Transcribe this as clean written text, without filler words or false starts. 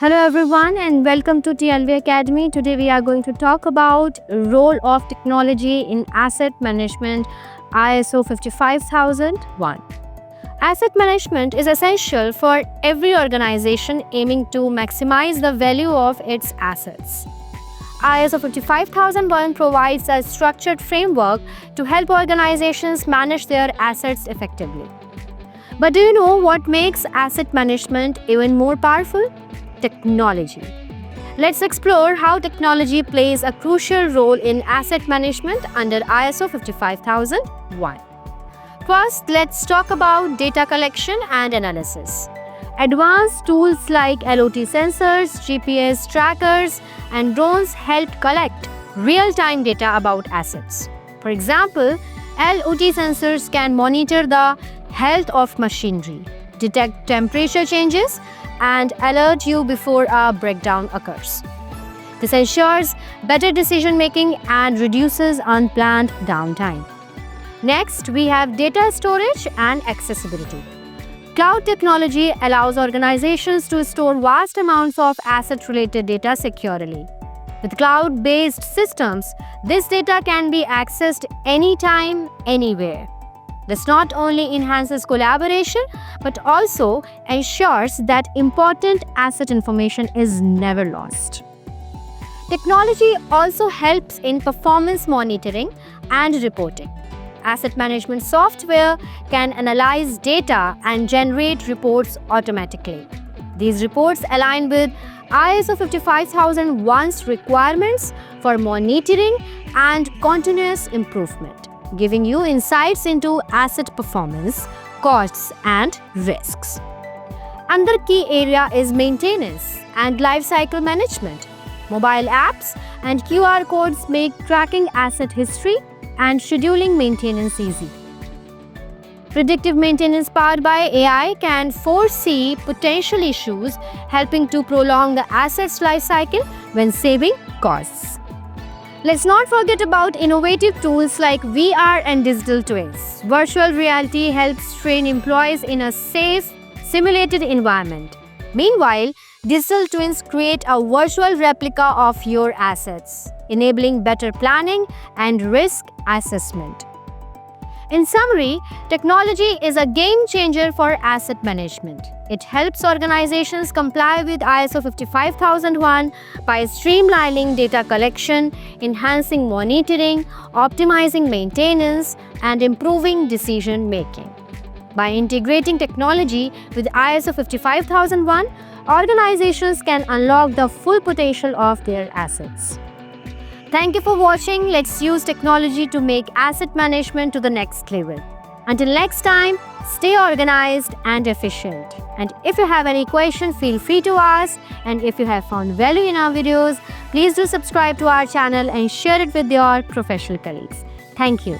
Hello everyone and welcome to TLV Academy. Today we are going to talk about role of technology in asset management, ISO 55001. Asset management is essential for every organization aiming to maximize the value of its assets. ISO 55001 provides a structured framework to help organizations manage their assets effectively. But do you know what makes asset management even more powerful? Technology. Let's explore how technology plays a crucial role in asset management under ISO 55001. First, let's talk about data collection and analysis. Advanced tools like LOT sensors, GPS trackers, and drones help collect real-time data about assets. For example, LOT sensors can monitor the health of machinery, detect temperature changes, and alert you before a breakdown occurs. This ensures better decision-making and reduces unplanned downtime. Next, we have data storage and accessibility. Cloud technology allows organizations to store vast amounts of asset-related data securely. With cloud-based systems, this data can be accessed anytime, anywhere. This not only enhances collaboration but also ensures that important asset information is never lost. Technology also helps in performance monitoring and reporting. Asset management software can analyze data and generate reports automatically. These reports align with ISO 55001's requirements for monitoring and continuous improvement, giving you insights into asset performance, costs, and risks. Another key area is maintenance and lifecycle management. Mobile apps and QR codes make tracking asset history and scheduling maintenance easy. Predictive maintenance powered by AI can foresee potential issues, helping to prolong the asset's lifecycle when saving costs. Let's not forget about innovative tools like VR and digital twins. Virtual reality helps train employees in a safe, simulated environment. Meanwhile, digital twins create a virtual replica of your assets, enabling better planning and risk assessment. In summary, technology is a game changer for asset management. It helps organizations comply with ISO 55001 by streamlining data collection, enhancing monitoring, optimizing maintenance, and improving decision making. By integrating technology with ISO 55001, organizations can unlock the full potential of their assets. Thank you for watching. Let's use technology to make asset management to the next level. Until next time, stay organized and efficient. And if you have any question, feel free to ask. And if you have found value in our videos, please do subscribe to our channel and share it with your professional colleagues. Thank you.